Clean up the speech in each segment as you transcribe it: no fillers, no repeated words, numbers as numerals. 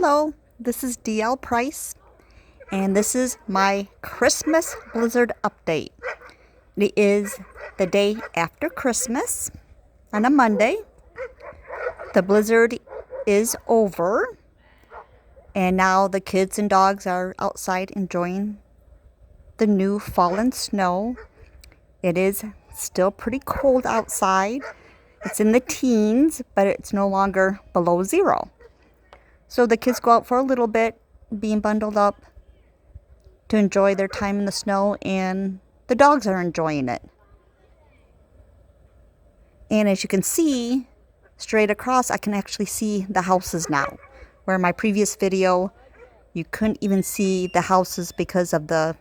Hello, this is DL Price, and this is my Christmas blizzard update. It is the day after Christmas on a Monday. The blizzard is over, and now the kids and dogs are outside enjoying the new fallen snow. It is still pretty cold outside. It's in the teens, but it's no longer below zero. So the kids go out for a little bit, being bundled up to enjoy their time in the snow, and the dogs are enjoying it. And as you can see, straight across, I can actually see the houses now. Where in my previous video, you couldn't even see the houses because of the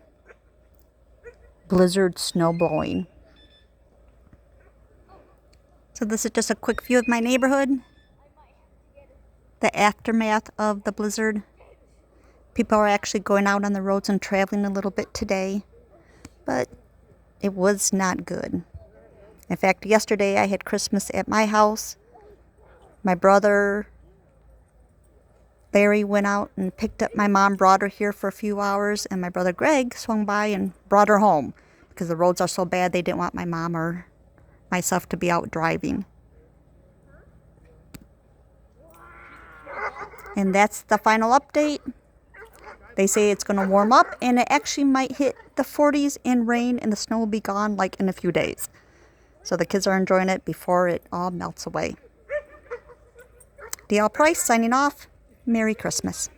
blizzard snow blowing. So this is just a quick view of my neighborhood. The aftermath of the blizzard. People are actually going out on the roads and traveling a little bit today, but it was not good. In fact, yesterday I had Christmas at my house. My brother Larry went out and picked up my mom, brought her here for a few hours, and my brother Greg swung by and brought her home because the roads are so bad they didn't want my mom or myself to be out driving. And that's the final update. They say it's going to warm up, and it actually might hit the 40s and rain, and the snow will be gone like in a few days. So the kids are enjoying it before it all melts away. DL Price signing off. Merry Christmas.